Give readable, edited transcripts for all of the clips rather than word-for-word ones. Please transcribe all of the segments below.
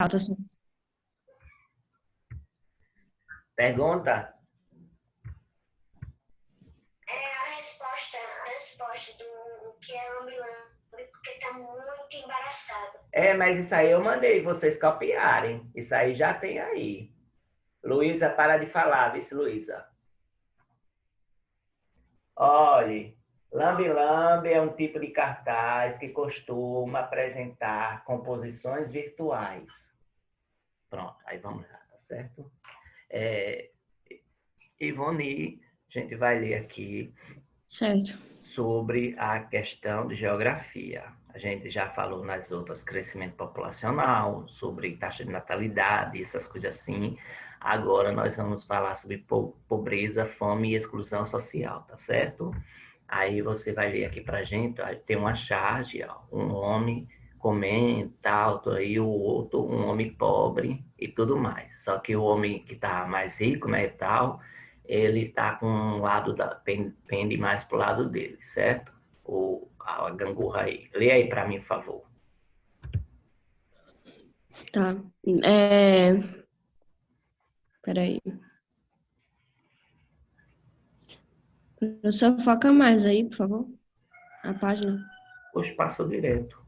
Assim. Pergunta? A resposta do que é lambe-lambe, porque tá muito embaraçado. Mas isso aí eu mandei vocês copiarem. Isso aí já tem aí. Luísa, para de falar, vice Luísa. Olhe, lambe-lambe é um tipo de cartaz que costuma apresentar composições virtuais. Pronto, aí vamos lá, tá certo? Ivone, a gente vai ler aqui Certo. sobre a questão de geografia. A gente já falou nas outras crescimento populacional, sobre taxa de natalidade, essas coisas assim. Agora nós vamos falar sobre pobreza, fome e exclusão social, tá certo? Aí você vai ler aqui pra gente, ó, tem uma charge, ó, um homem comendo, tal, aí o outro, um homem pobre e tudo mais. Só que o homem que tá mais rico, né, e tal, ele tá com um lado pende mais pro lado dele, certo? A gangorra aí. Lê aí para mim, por favor. Tá. Peraí. Só foca mais aí, por favor. A página. Oxe, passou direto.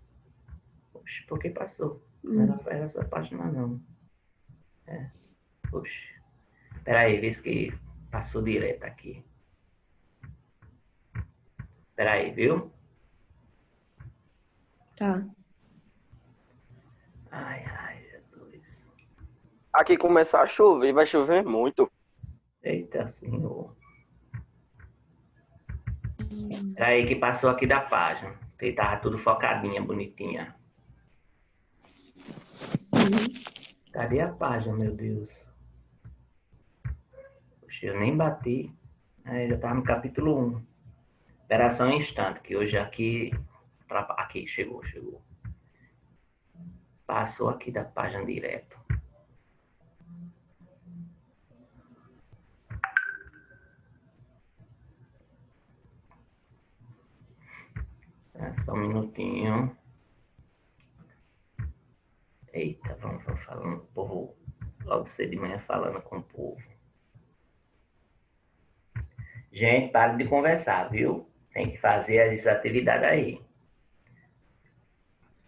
Oxe, por que passou? Não era essa página, não. Oxe. Peraí, vê que passou direto aqui. Peraí, viu? Tá. Ai, ai, Jesus. Aqui começar a chover, vai chover muito. Eita, senhor. Peraí que passou aqui da página. Que tava tudo focadinha, bonitinha. Cadê a página, meu Deus? Poxa, eu nem bati. Já tava no capítulo 1. Espera só um instante, que hoje aqui... Aqui, chegou. Passou aqui da página direto. Só um minutinho. Eita, vamos falando com o povo. Logo cedo de manhã falando com o povo. Gente, para de conversar, viu? Tem que fazer as atividades aí.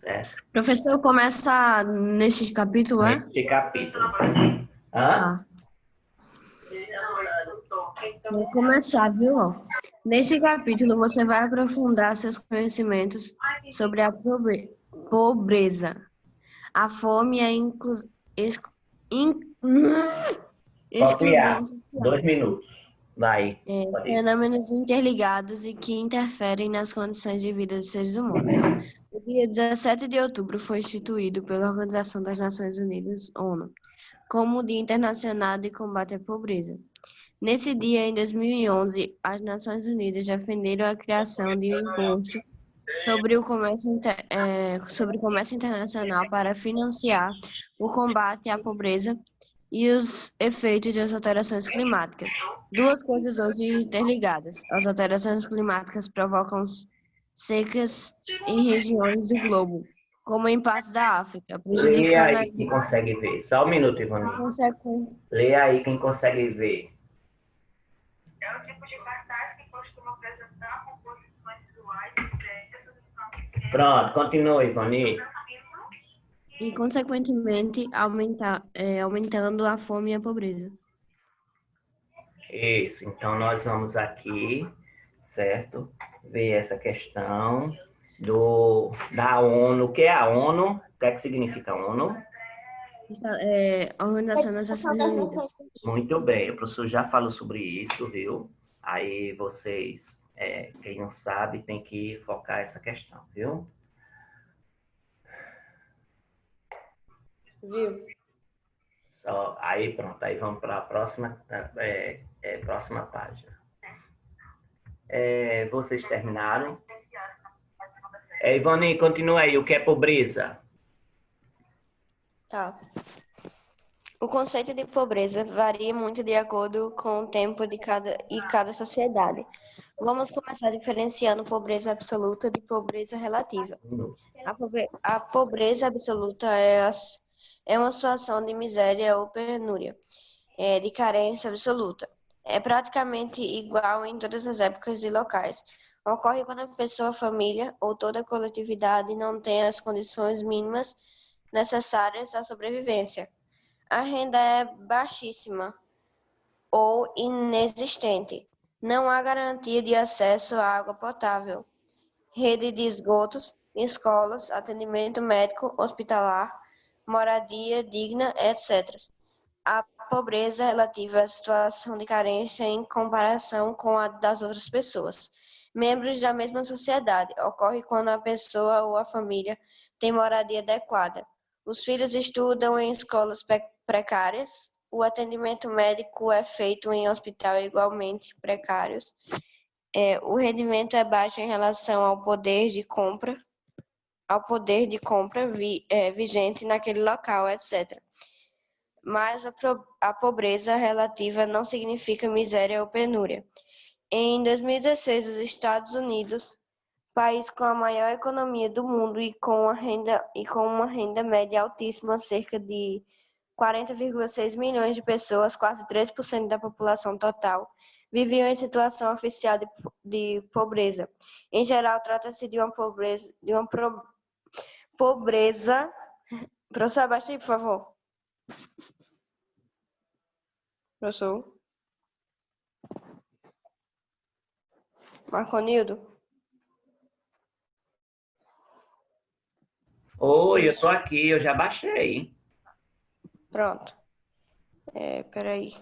Certo? Professor, começa nesse capítulo, é? Neste capítulo. Hã? Vou começar, viu? Neste capítulo, você vai aprofundar seus conhecimentos sobre a pobreza, a fome e a exclusão Copiar. social. 2 minutos. Vai. Fenômenos interligados e que interferem nas condições de vida dos seres humanos. O dia 17 de outubro foi instituído pela Organização das Nações Unidas, ONU, como o Dia Internacional de Combate à Pobreza. Nesse dia, em 2011, as Nações Unidas defenderam a criação de um imposto sobre o comércio internacional para financiar o combate à pobreza e os efeitos das alterações climáticas. Duas coisas hoje interligadas. As alterações climáticas provocam secas em regiões do globo, como em partes da África, Lê prejudicando a aí quem consegue ver. Só um minuto, Ivone. consequência. Lê aí quem consegue ver. É um tipo de cartaz que costuma apresentar composições visuais idênticas. Pronto, continua, Ivone. E, consequentemente, aumentando a fome e a pobreza. Isso, então nós vamos aqui, certo? Ver essa questão da ONU. O que é a ONU? O que é que significa a ONU? A Organização das Nações Unidas. Muito bem, o professor já falou sobre isso, viu? Aí vocês, quem não sabe, tem que focar essa questão, viu? Viu? Aí pronto, aí vamos para a próxima página. Vocês terminaram? Ivone, continua aí, o que é pobreza? Tá. O conceito de pobreza varia muito de acordo com o tempo de cada sociedade. Vamos começar diferenciando pobreza absoluta de pobreza relativa. A pobreza absoluta é é uma situação de miséria ou penúria, de carência absoluta. É praticamente igual em todas as épocas e locais. Ocorre quando a pessoa, a família ou toda a coletividade não tem as condições mínimas necessárias à sobrevivência. A renda é baixíssima ou inexistente. Não há garantia de acesso à água potável, rede de esgotos, escolas, atendimento médico, hospitalar, moradia digna, etc. A pobreza relativa à situação de carência em comparação com a das outras pessoas, membros da mesma sociedade, ocorre quando a pessoa ou a família tem moradia adequada. Os filhos estudam em escolas precárias, o atendimento médico é feito em hospitais igualmente precários, o rendimento é baixo em relação ao poder de compra, vigente naquele local, etc. Mas a pobreza relativa não significa miséria ou penúria. Em 2016, os Estados Unidos, país com a maior economia do mundo e com uma renda média altíssima, cerca de 40,6 milhões de pessoas, quase 3% da população total, viviam em situação oficial de pobreza. Em geral, trata-se de uma pobreza. Professor, abaixa aí, por favor. Professor? Marconildo? Oi, eu tô aqui, eu já baixei. Pronto. Peraí.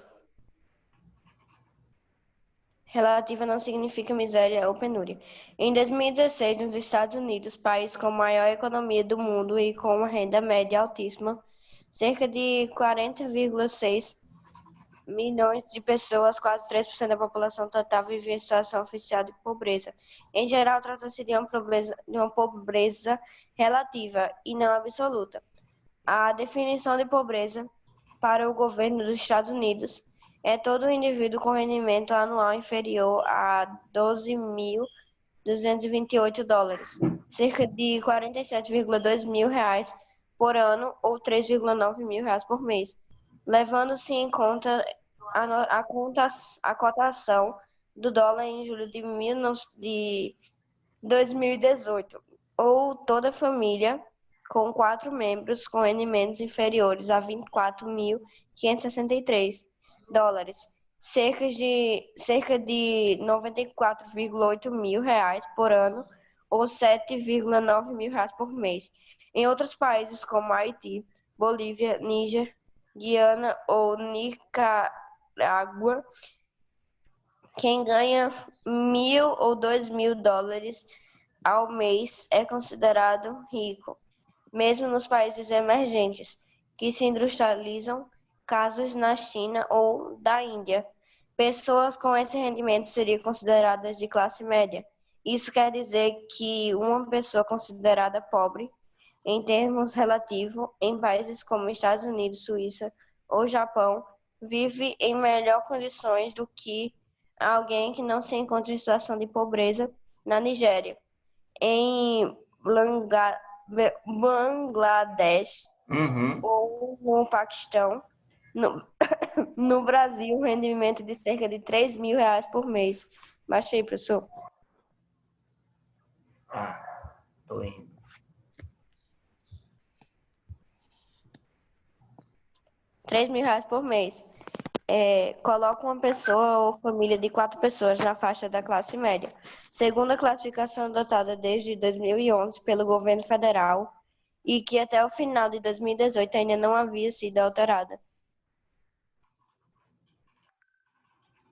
Relativa não significa miséria ou penúria. Em 2016, nos Estados Unidos, país com a maior economia do mundo e com uma renda média altíssima, cerca de 40,6 milhões de pessoas, quase 3% da população total, vivem em situação oficial de pobreza. Em geral, trata-se de uma pobreza relativa e não absoluta. A definição de pobreza para o governo dos Estados Unidos é todo indivíduo com rendimento anual inferior a 12.228 dólares, cerca de 47,2 mil reais por ano ou 3,9 mil reais por mês, levando-se em conta a cotação do dólar em julho de 2018, ou toda família com 4 membros com rendimentos inferiores a 24.563 dólares, cerca de 94,8 mil reais por ano ou 7,9 mil reais por mês. Em outros países como Haiti, Bolívia, Níger, Guiana ou Nicarágua, quem ganha 1.000 ou 2.000 dólares ao mês é considerado rico. Mesmo nos países emergentes, que se industrializam, casos na China ou da Índia, pessoas com esse rendimento seriam consideradas de classe média. Isso quer dizer que uma pessoa considerada pobre, em termos relativos, em países como Estados Unidos, Suíça ou Japão, vive em melhores condições do que alguém que não se encontra em situação de pobreza na Nigéria, em Bangladesh ou no Paquistão. No Brasil, um rendimento de cerca de 3 mil reais por mês. Baixa aí, professor. Tá, tô indo. 3 mil reais por mês. Coloca uma pessoa ou família de 4 pessoas na faixa da classe média. Segundo a classificação adotada desde 2011 pelo governo federal e que até o final de 2018 ainda não havia sido alterada.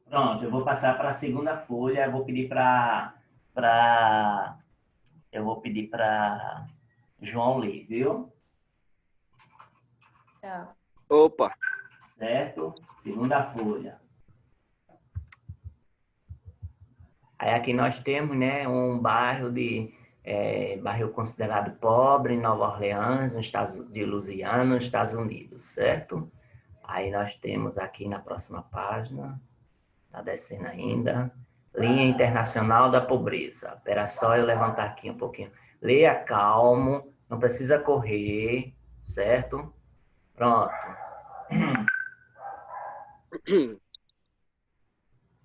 Pronto, eu vou passar para a segunda folha, eu vou pedir para João ler, viu? Tá. Opa, Certo? Segunda folha. Aí aqui nós temos, né, um bairro bairro considerado pobre em Nova Orleans, no estado de Louisiana, nos Estados Unidos, certo? Aí nós temos aqui na próxima página, tá descendo ainda, linha internacional da pobreza. Espera só eu levantar aqui um pouquinho. Leia calmo, não precisa correr, certo? Pronto.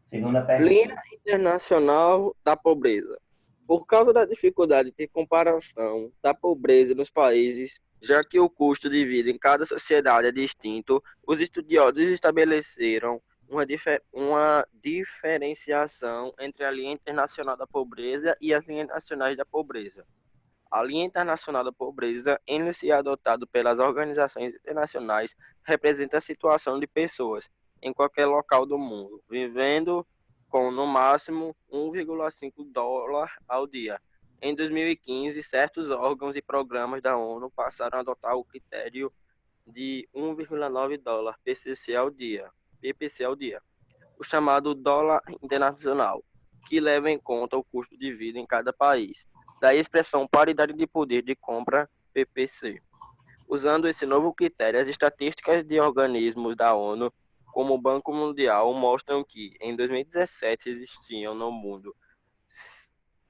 Segunda Linha pergunta. Internacional da Pobreza. Por causa da dificuldade de comparação da pobreza nos países, já que o custo de vida em cada sociedade é distinto, os estudiosos estabeleceram uma diferenciação entre a linha internacional da pobreza e as linhas nacionais da pobreza. A linha internacional da pobreza, índice adotado pelas organizações internacionais, representa a situação de pessoas em qualquer local do mundo, vivendo com no máximo 1,5 dólar ao dia. Em 2015, certos órgãos e programas da ONU passaram a adotar o critério de 1,9 dólar PPC ao dia, o chamado dólar internacional, que leva em conta o custo de vida em cada país. Daí a expressão paridade de poder de compra, PPC. Usando esse novo critério, as estatísticas de organismos da ONU, como o Banco Mundial, mostram que em 2017 existiam no mundo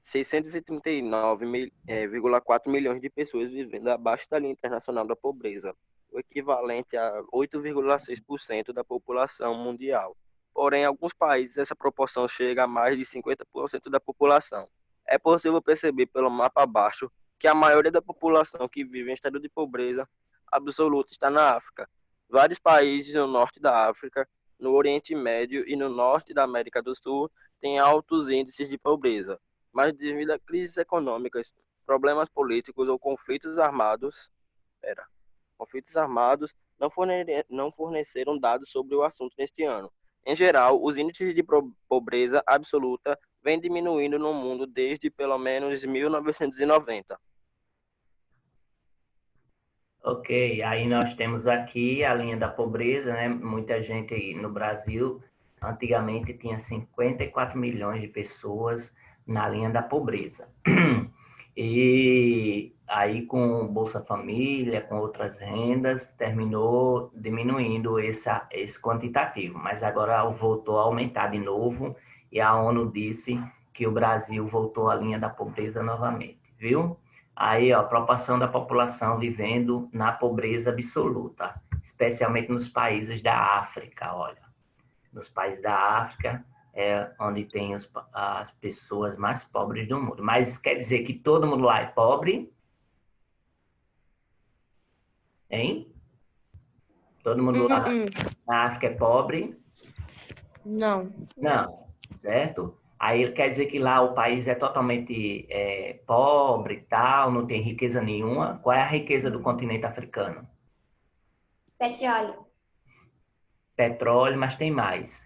639,4 milhões de pessoas vivendo abaixo da linha internacional da pobreza, o equivalente a 8,6% da população mundial. Porém, em alguns países essa proporção chega a mais de 50% da população. É possível perceber pelo mapa abaixo que a maioria da população que vive em estado de pobreza absoluta está na África. Vários países no norte da África, no Oriente Médio e no norte da América do Sul têm altos índices de pobreza, mas devido a crises econômicas, problemas políticos ou conflitos armados não forneceram dados sobre o assunto neste ano. Em geral, os índices de pobreza absoluta vêm diminuindo no mundo desde pelo menos 1990. Ok, aí nós temos aqui a linha da pobreza, né? Muita gente aí no Brasil, antigamente tinha 54 milhões de pessoas na linha da pobreza. E aí com Bolsa Família, com outras rendas, terminou diminuindo esse quantitativo, mas agora voltou a aumentar de novo e a ONU disse que o Brasil voltou à linha da pobreza novamente, viu? Aí, ó, a proporção da população vivendo na pobreza absoluta, especialmente nos países da África, olha. Nos países da África é onde tem as pessoas mais pobres do mundo. Mas quer dizer que todo mundo lá é pobre? Hein? Todo mundo lá na África é pobre? Não. Não, certo? Aí quer dizer que lá o país é totalmente pobre e tal, não tem riqueza nenhuma. Qual é a riqueza do continente africano? Petróleo. Petróleo, mas tem mais.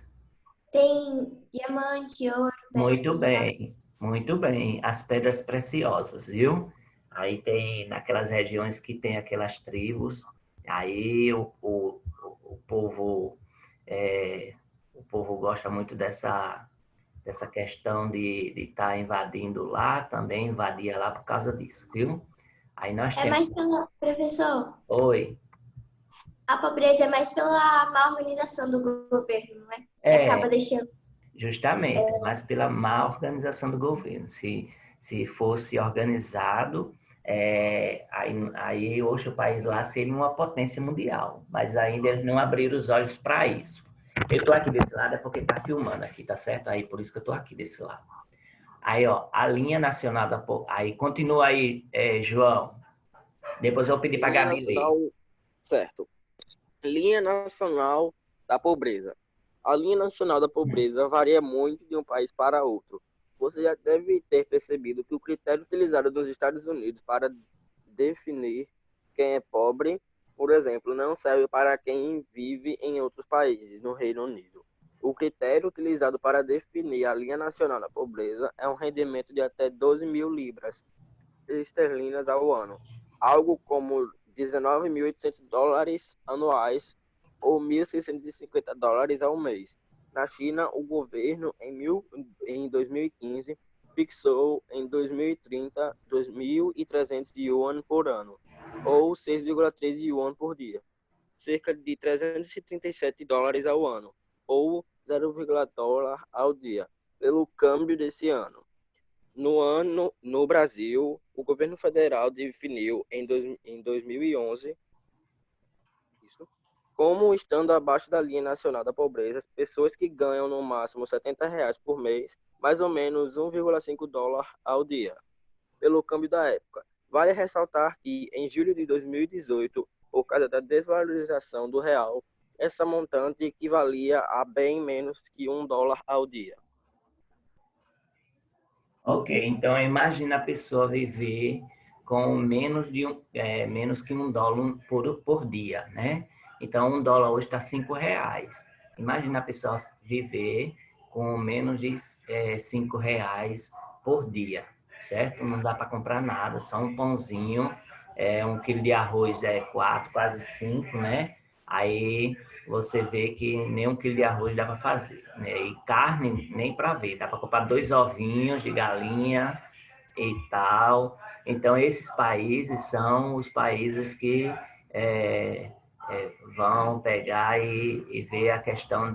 Tem diamante, ouro, Muito bem, muito bem. As pedras preciosas, viu? Aí tem naquelas regiões que tem aquelas tribos, aí o povo o povo gosta muito dessa questão de estar invadindo lá, também invadia lá por causa disso, viu? Aí nós É temos. mais pela, professor, Oi. a pobreza é mais pela má organização do governo, não é? Que acaba É, deixando. justamente, mas pela má organização do governo. Se fosse organizado, aí hoje o país lá seria uma potência mundial, mas ainda eles não abriram os olhos para isso. Eu estou aqui desse lado é porque está filmando aqui, tá certo? Aí por isso que eu estou aqui desse lado. Aí, ó, a linha nacional da pobreza. Aí continua aí, João. Depois eu vou pedir para a Linha Gabi ler. nacional, certo. Linha nacional da pobreza. A linha nacional da pobreza varia muito de um país para outro. Você já deve ter percebido que o critério utilizado nos Estados Unidos para definir quem é pobre, por exemplo, não serve para quem vive em outros países, no Reino Unido. O critério utilizado para definir a linha nacional da pobreza é um rendimento de até 12 mil libras esterlinas ao ano, algo como 19.800 dólares anuais ou 1.650 dólares ao mês. Na China, o governo, em 2015, fixou em 2030 2.300 yuan por ano, ou 6,3 yuan por dia, cerca de 337 dólares ao ano, ou 0,1 dólar ao dia, pelo câmbio desse ano. No Brasil, o governo federal definiu em 2011, isso, como estando abaixo da linha nacional da pobreza, pessoas que ganham no máximo R$ 70 por mês, mais ou menos $1,5 ao dia, pelo câmbio da época. Vale ressaltar que, em julho de 2018, por causa da desvalorização do real, essa montante equivalia a bem menos que $1 ao dia. Ok, então imagina a pessoa viver com menos que $1 por dia, né? Então, $1 hoje está R$ 5. Imagina a pessoa viver com menos de R$ 5 por dia, certo? Não dá para comprar nada, só um pãozinho, 1 quilo de arroz é 4, quase 5, né? Aí você vê que nem 1 quilo de arroz dá para fazer, né? E carne nem para ver, dá para comprar 2 ovinhos de galinha e tal. Então, esses países são os países que vão pegar e ver a questão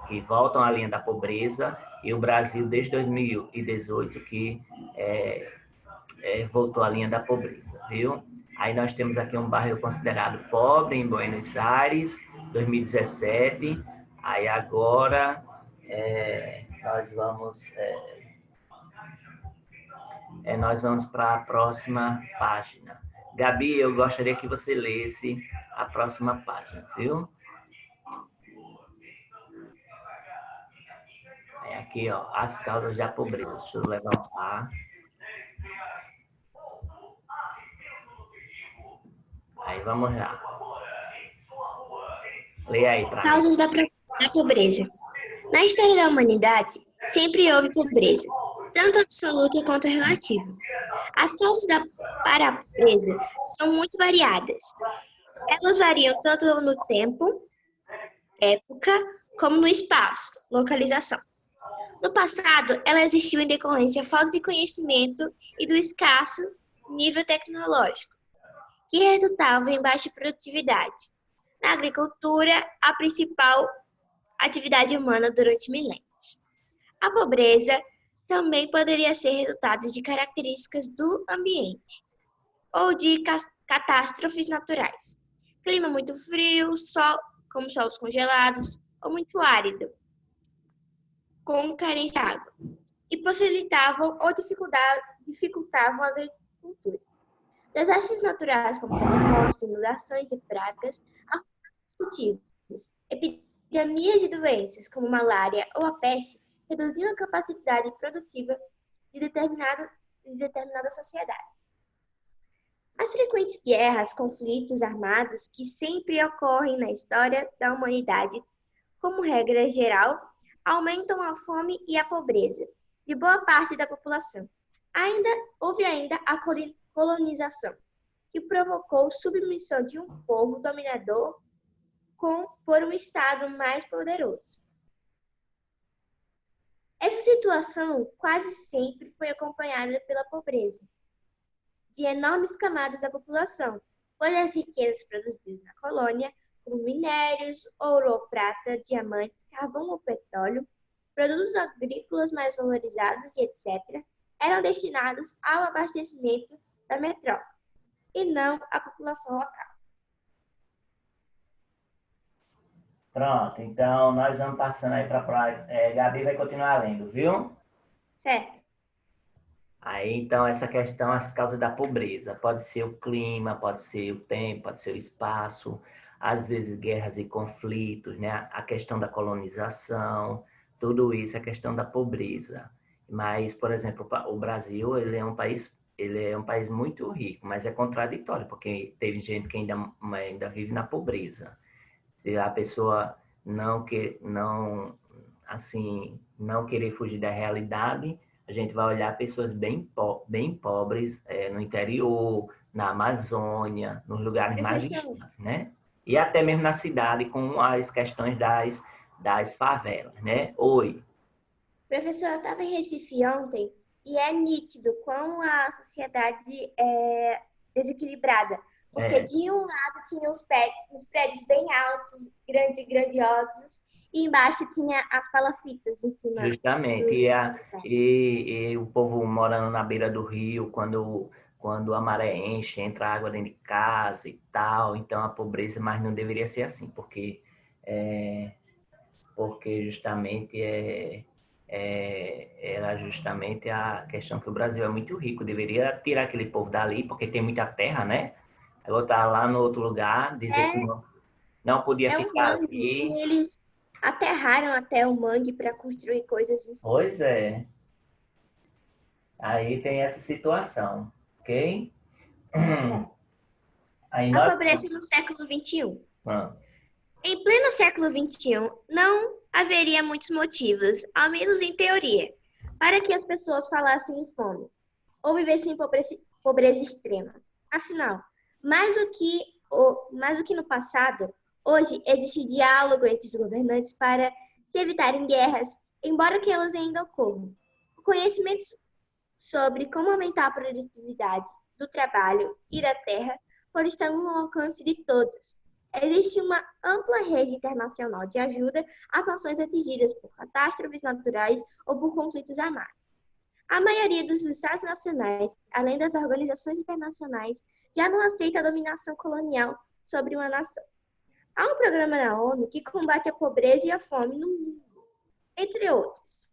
que voltam à linha da pobreza, e o Brasil, desde 2018, que voltou à linha da pobreza, viu? Aí nós temos aqui um bairro considerado pobre em Buenos Aires, 2017. Aí agora nós vamos para a próxima página. Gabi, eu gostaria que você lesse a próxima página, viu? Aqui, ó, as causas da pobreza. Deixa eu levantar. Aí, vamos lá. Lê aí para mim. Causas da pobreza. Na história da humanidade, sempre houve pobreza, tanto absoluta quanto relativa. As causas para a pobreza são muito variadas. Elas variam tanto no tempo, época, como no espaço, localização. No passado, ela existiu em decorrência da falta de conhecimento e do escasso nível tecnológico, que resultava em baixa produtividade. Na agricultura, a principal atividade humana durante milênios. A pobreza também poderia ser resultado de características do ambiente ou de catástrofes naturais. Clima muito frio, como solos congelados, ou muito árido, com carência de água, e possibilitavam ou dificultavam a agricultura. Desastres naturais como terremotos, inundações e pragas discutíveis. Epidemias de doenças como malária ou a peste reduziam a capacidade produtiva de determinada sociedade. As frequentes guerras, conflitos armados que sempre ocorrem na história da humanidade, como regra geral, aumentam a fome e a pobreza de boa parte da população. Houve ainda a colonização, que provocou submissão de um povo dominador por um Estado mais poderoso. Essa situação quase sempre foi acompanhada pela pobreza de enormes camadas da população, pois as riquezas produzidas na colônia, como minérios, ouro ou prata, diamantes, carvão ou petróleo, produtos agrícolas mais valorizados e etc., eram destinados ao abastecimento da metrópole, e não à população local. Pronto, então nós vamos passando aí para Gabi vai continuar lendo, viu? Certo. Aí, então, essa questão, as causas da pobreza. Pode ser o clima, pode ser o tempo, pode ser o espaço, às vezes guerras e conflitos, né? A questão da colonização, tudo isso é questão da pobreza. Mas, por exemplo, o Brasil, ele é um país muito rico, mas é contraditório, porque teve gente que ainda vive na pobreza. Se a pessoa não querer fugir da realidade, a gente vai olhar pessoas bem pobres no interior, na Amazônia, nos lugares mais distantes, né? E até mesmo na cidade, com as questões das favelas, né? Oi. Professor, eu estava em Recife ontem e é nítido como a sociedade é desequilibrada. Porque de um lado tinha os prédios bem altos, grandes e grandiosos, e embaixo tinha as palafitas em cima. Justamente. E o povo morando na beira do rio, quando quando a maré enche, entra água dentro de casa e tal, então a pobreza, mas não deveria ser assim, porque justamente era justamente a questão que o Brasil é muito rico, deveria tirar aquele povo dali, porque tem muita terra, né? Aí botar lá no outro lugar, dizer que não podia É um ficar mangue que aqui. eles aterraram até o mangue para construir coisas em cima. Pois é, aí tem essa situação, ok? Aí A nós... pobreza no século XXI. Ah, Em pleno século XXI, não haveria muitos motivos, ao menos em teoria, para que as pessoas falassem em fome ou vivessem em pobreza extrema. Afinal, mais do que no passado, hoje existe diálogo entre os governantes para se evitarem guerras, embora que elas ainda ocorram. O conhecimento sobre como aumentar a produtividade do trabalho e da terra pode estar no alcance de todos. Existe uma ampla rede internacional de ajuda às nações atingidas por catástrofes naturais ou por conflitos armados. A maioria dos Estados nacionais, além das organizações internacionais, já não aceita a dominação colonial sobre uma nação. Há um programa da ONU que combate a pobreza e a fome no mundo, entre outros.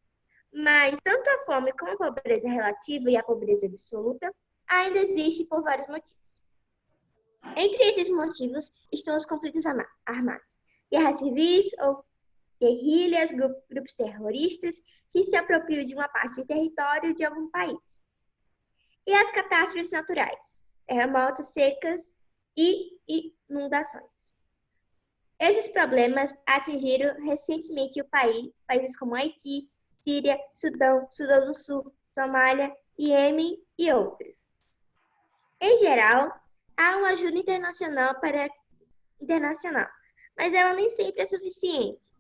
Mas tanto a fome como a pobreza relativa e a pobreza absoluta ainda existem por vários motivos. Entre esses motivos estão os conflitos armados, guerras civis ou guerrilhas, grupos terroristas que se apropriam de uma parte do território de algum país. E as catástrofes naturais, terremotos, secas e inundações. Esses problemas atingiram recentemente países como Haiti, Síria, Sudão do Sul, Somália, Iêmen e outros. Em geral, há uma ajuda internacional, mas ela nem sempre é suficiente.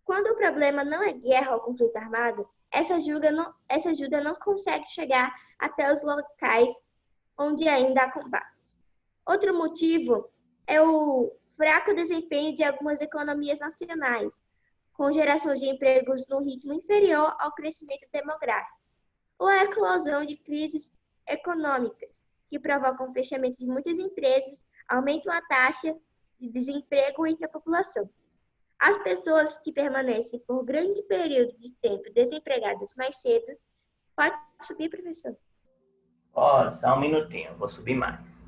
Quando o problema não é guerra ou conflito armado, essa ajuda não consegue chegar até os locais onde ainda há combates. Outro motivo é o fraco desempenho de algumas economias nacionais, com geração de empregos num ritmo inferior ao crescimento demográfico, ou a eclosão de crises econômicas, que provocam o fechamento de muitas empresas, aumentam a taxa de desemprego entre a população. As pessoas que permanecem por grande período de tempo desempregadas mais cedo, pode subir, professor? Ó, só um minutinho, vou subir mais.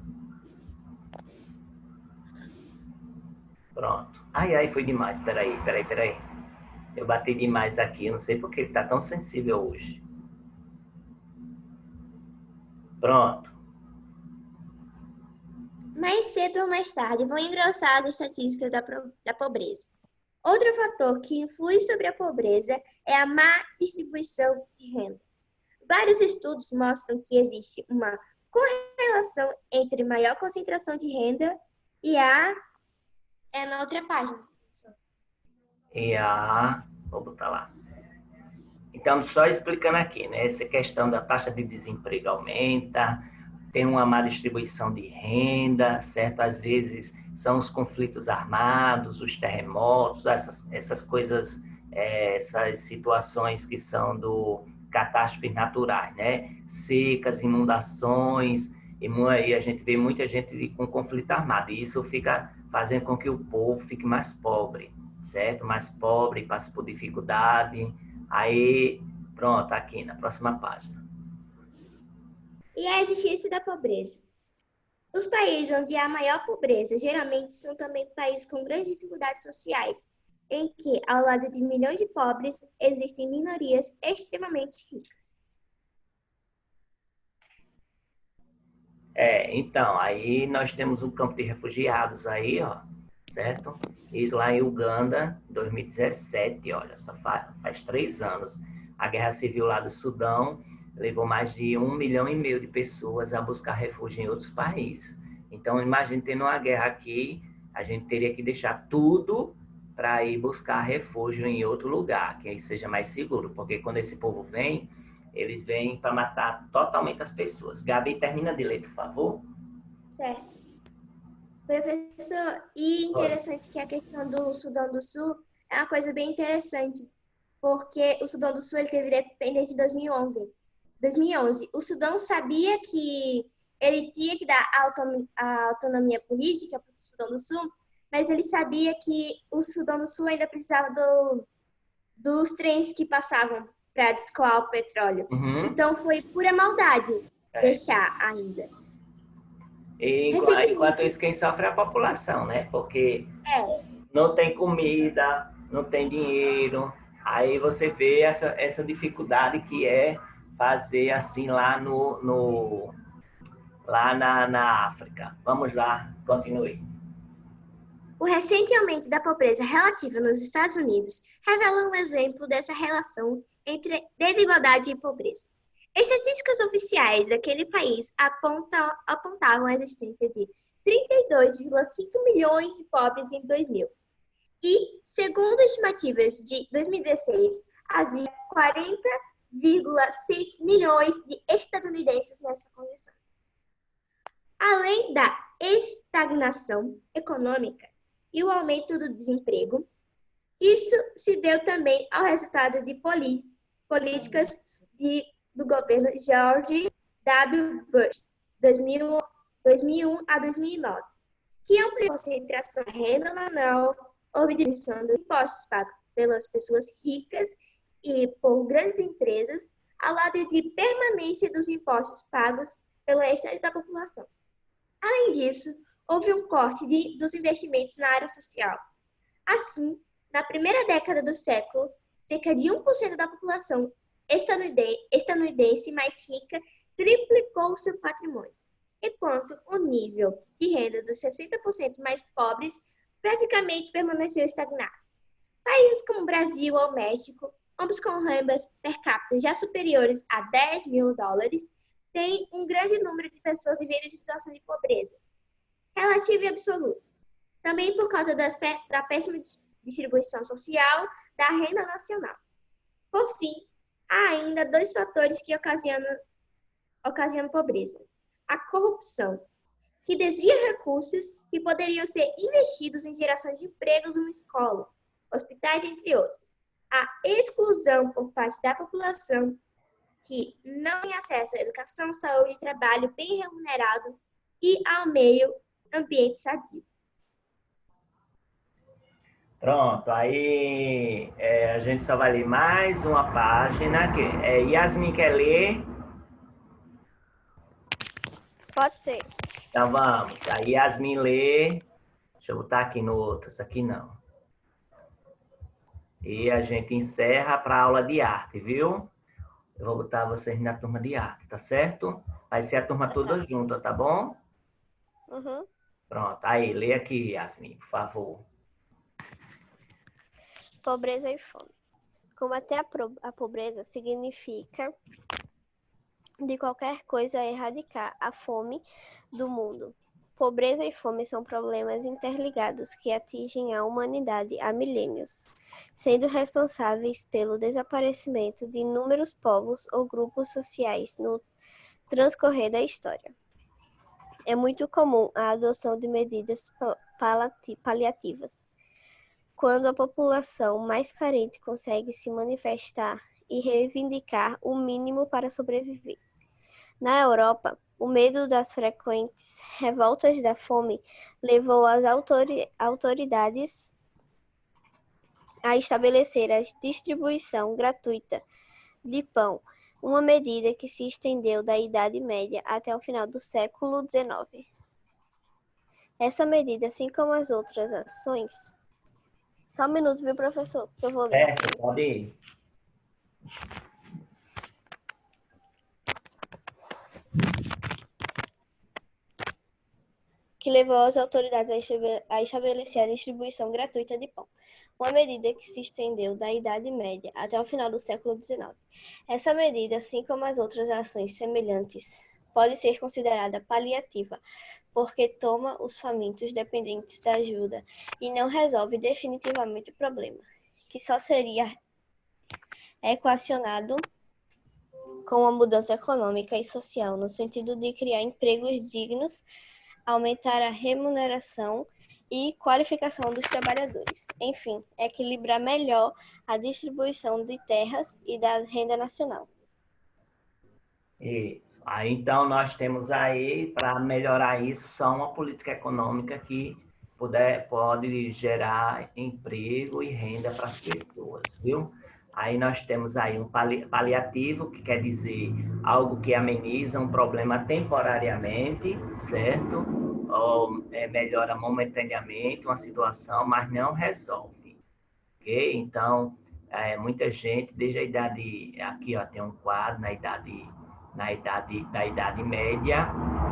Pronto. Ai, foi demais. Peraí. Eu bati demais aqui, eu não sei porque ele tá tão sensível hoje. Pronto. Mais cedo ou mais tarde vão engrossar as estatísticas da pobreza. Outro fator que influi sobre a pobreza é a má distribuição de renda. Vários estudos mostram que existe uma correlação entre maior concentração de renda e É na outra página. Vou botar lá. Então, só explicando aqui, né? Essa questão da taxa de desemprego aumenta, tem uma má distribuição de renda, certo? Às vezes são os conflitos armados, os terremotos, essas coisas, essas situações que são do catástrofes naturais, né? Secas, inundações, e a gente vê muita gente com conflito armado, e isso fica fazendo com que o povo fique mais pobre, certo? Mais pobre, passe por dificuldade. Aí, pronto, aqui na próxima página. E a existência da pobreza. Os países onde há maior pobreza geralmente são também países com grandes dificuldades sociais, em que, ao lado de milhões de pobres, existem minorias extremamente ricas. Então, aí nós temos um campo de refugiados aí, ó, certo? Isso lá em Uganda, 2017, olha, só faz 3 anos. A guerra civil lá do Sudão levou mais de 1,5 milhão de pessoas a buscar refúgio em outros países. Então, imagine tendo uma guerra aqui, a gente teria que deixar tudo para ir buscar refúgio em outro lugar, que seja mais seguro, porque quando esse povo vem, eles vêm para matar totalmente as pessoas. Gabi, termina de ler, por favor. Certo. Professor, e interessante que a questão do Sudão do Sul é uma coisa bem interessante, porque o Sudão do Sul ele teve independência em 2011. O Sudão sabia que ele tinha que dar a autonomia política para o Sudão do Sul, mas ele sabia que o Sudão do Sul ainda precisava dos trens que passavam para descoar o petróleo. Uhum. Então foi pura maldade É. deixar ainda. E Recentemente- enquanto isso, quem sofre é a população, né? Porque É, não tem comida, não tem dinheiro. Aí você vê essa dificuldade que é fazer assim lá lá na África. Vamos lá, continue. o recente aumento da pobreza relativa nos Estados Unidos revela um exemplo dessa relação entre desigualdade e pobreza. Estatísticas oficiais daquele país apontavam a existência de 32,5 milhões de pobres em 2000. E, segundo estimativas de 2016, havia 40,6 milhões de estadunidenses nessa condição. Além da estagnação econômica e o aumento do desemprego, isso se deu também ao resultado de políticas do governo George W. Bush, 2001 a 2009, que ampliou a concentração da renda nacional, houve diminuição dos impostos pagos pelas pessoas ricas e por grandes empresas, ao lado de permanência dos impostos pagos pelo restante da população. Além disso, houve um corte dos investimentos na área social. Assim, na primeira década do século, cerca de 1% da população estadunidense mais rica triplicou seu patrimônio, enquanto o nível de renda dos 60% mais pobres praticamente permaneceu estagnado. Países como Brasil ou México, ambos com rendas per capita já superiores a $10 mil, têm um grande número de pessoas vivendo em situação de pobreza relativa e absoluta, também por causa da péssima distribuição social da renda nacional. Por fim, há ainda dois fatores que ocasionam pobreza: a corrupção, que desvia recursos que poderiam ser investidos em geração de empregos em escolas, hospitais, entre outros. A exclusão por parte da população, que não tem acesso à educação, saúde e trabalho bem remunerado e ao meio ambiente sadio. Pronto, aí a gente só vai ler mais uma página. Que Yasmin quer ler? Pode ser. Então vamos. Aí Yasmin lê. Deixa eu botar aqui no outro. Isso aqui não. E a gente encerra para a aula de arte, viu? Eu vou botar vocês na turma de arte, tá certo? Vai ser a turma toda junta, tá bom? Uhum. Pronto. Aí, lê aqui, Yasmin, por favor. Pobreza e fome. Combater a pobreza significa, de qualquer coisa, erradicar a fome do mundo. Pobreza e fome são problemas interligados que atingem a humanidade há milênios, sendo responsáveis pelo desaparecimento de inúmeros povos ou grupos sociais no transcorrer da história. É muito comum a adoção de medidas paliativas, quando a população mais carente consegue se manifestar e reivindicar o mínimo para sobreviver. Na Europa, o medo das frequentes revoltas da fome levou as autoridades a estabelecer a distribuição gratuita de pão, uma medida que se estendeu da Idade Média até o final do século XIX. Essa medida, assim como as outras ações... Só um minuto, viu, professor? Que eu vou ler. Certo, pode ir. Que levou as autoridades a estabelecer a distribuição gratuita de pão, uma medida que se estendeu da Idade Média até o final do século XIX. Essa medida, assim como as outras ações semelhantes, pode ser considerada paliativa, porque toma os famintos dependentes da ajuda e não resolve definitivamente o problema, que só seria equacionado com uma mudança econômica e social, no sentido de criar empregos dignos, aumentar a remuneração e qualificação dos trabalhadores. Enfim, equilibrar melhor a distribuição de terras e da renda nacional. Isso. Aí, então, nós temos aí, para melhorar isso, só uma política econômica que pode gerar emprego e renda para as pessoas, viu? Aí nós temos aí um paliativo, que quer dizer algo que ameniza um problema temporariamente, certo? Ou melhora momentaneamente uma situação, mas não resolve, ok? Então, muita gente, desde a idade, aqui ó, tem um quadro da Idade Média,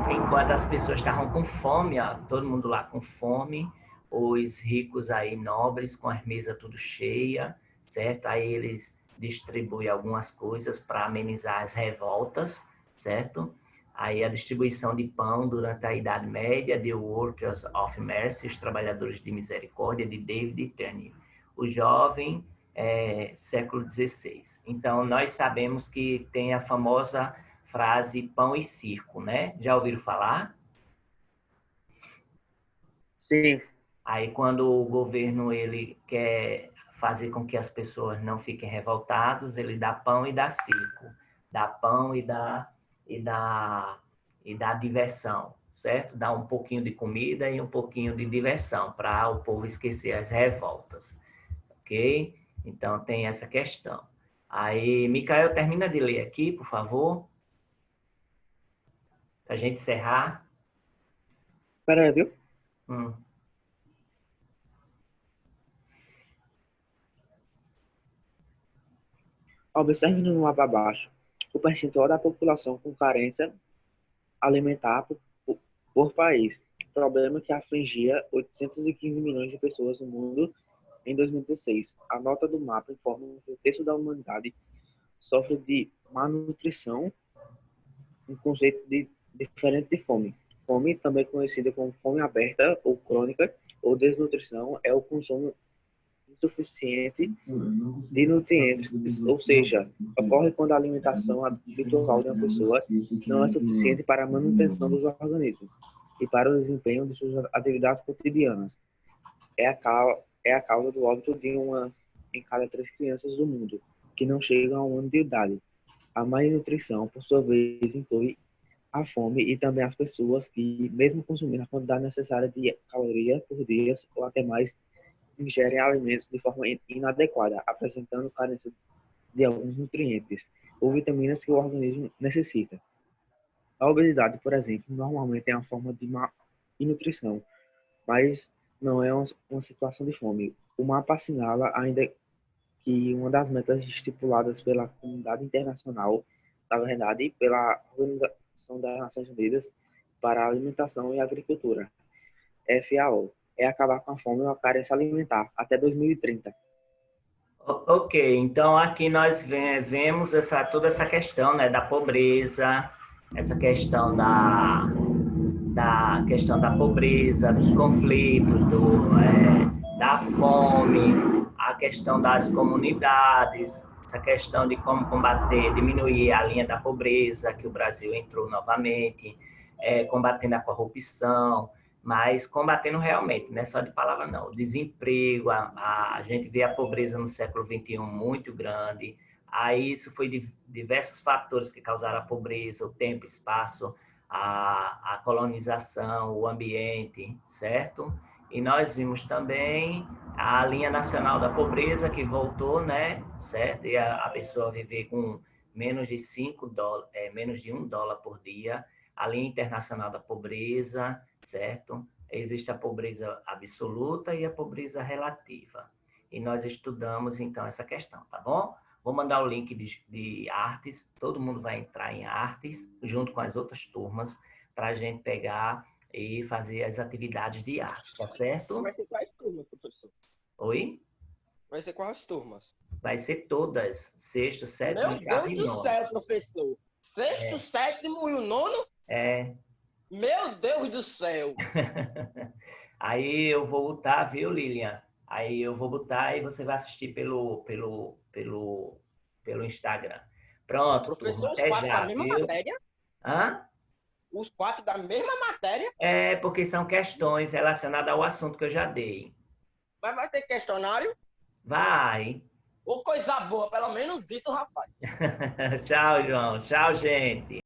enquanto as pessoas estavam com fome, ó, todo mundo lá com fome, os ricos aí, nobres, com as mesas tudo cheia, certo? Aí eles distribuem algumas coisas para amenizar as revoltas, certo? Aí a distribuição de pão durante a Idade Média, The Workers of Mercy, os Trabalhadores de Misericórdia, de David Tenney. O jovem, século XVI. Então, nós sabemos que tem a famosa frase pão e circo, né? Já ouviram falar? Sim. Aí, quando o governo ele quer fazer com que as pessoas não fiquem revoltadas, ele dá pão e dá circo. Dá pão e dá diversão, certo? Dá um pouquinho de comida e um pouquinho de diversão para o povo esquecer as revoltas, ok? Então, tem essa questão. Aí, Micael, termina de ler aqui, por favor, para a gente encerrar. Espera aí, viu? Observe no mapa abaixo o percentual da população com carência alimentar por país, problema que afligia 815 milhões de pessoas no mundo em 2016. A nota do mapa informa que o terço da humanidade sofre de malnutrição, um conceito diferente de fome. Fome, também conhecida como fome aberta ou crônica, ou desnutrição, é o consumo insuficiente de nutrientes, ou seja, ocorre quando a alimentação habitual de uma pessoa não é suficiente para a manutenção dos organismos e para o desempenho de suas atividades cotidianas. É a causa do óbito de uma em cada 3 crianças do mundo que não chegam a 1 ano de idade. A má nutrição, por sua vez, inclui a fome e também as pessoas que, mesmo consumindo a quantidade necessária de calorias por dia ou até mais, ingerem alimentos de forma inadequada, apresentando carência de alguns nutrientes ou vitaminas que o organismo necessita. A obesidade, por exemplo, normalmente é uma forma de má nutrição, mas não é uma situação de fome. O mapa assinala ainda que uma das metas estipuladas pela comunidade internacional, na verdade, pela Organização das Nações Unidas para a Alimentação e Agricultura, FAO, é acabar com a fome e a carência alimentar até 2030. Ok, então aqui nós vemos toda essa questão, né, da pobreza, essa questão da questão da pobreza, dos conflitos, da fome, a questão das comunidades, essa questão de como combater, diminuir a linha da pobreza, que o Brasil entrou novamente, combatendo a corrupção, mas combatendo realmente, não é só de palavra não. O desemprego, a gente vê a pobreza no século XXI muito grande, aí isso foi de diversos fatores que causaram a pobreza, o tempo, o espaço, a colonização, o ambiente, certo? E nós vimos também a linha nacional da pobreza que voltou, né, certo? E a pessoa viver com menos de $5, menos de $1 por dia, a linha internacional da pobreza, certo? Existe a pobreza absoluta e a pobreza relativa. E nós estudamos, então, essa questão, tá bom? Vou mandar o link de artes, todo mundo vai entrar em artes, junto com as outras turmas, para a gente pegar e fazer as atividades de arte, tá certo? Vai ser quais turmas, professor? Oi? Vai ser quais turmas? Vai ser todas, sexto, sétimo, Meu oitavo e Deus do nono. céu, professor. Sexto, sétimo e o nono? Meu Deus do céu. Aí eu vou botar, viu, Lilian? Aí eu vou botar e você vai assistir pelo Instagram. Pronto, Professor, turma, os até 4 já, da mesma viu? matéria? Hã? Os 4 da mesma matéria? Porque são questões relacionadas ao assunto que eu já dei. Mas vai ter questionário? Vai. Ô, coisa boa, pelo menos isso, rapaz. Tchau, João. Tchau, gente.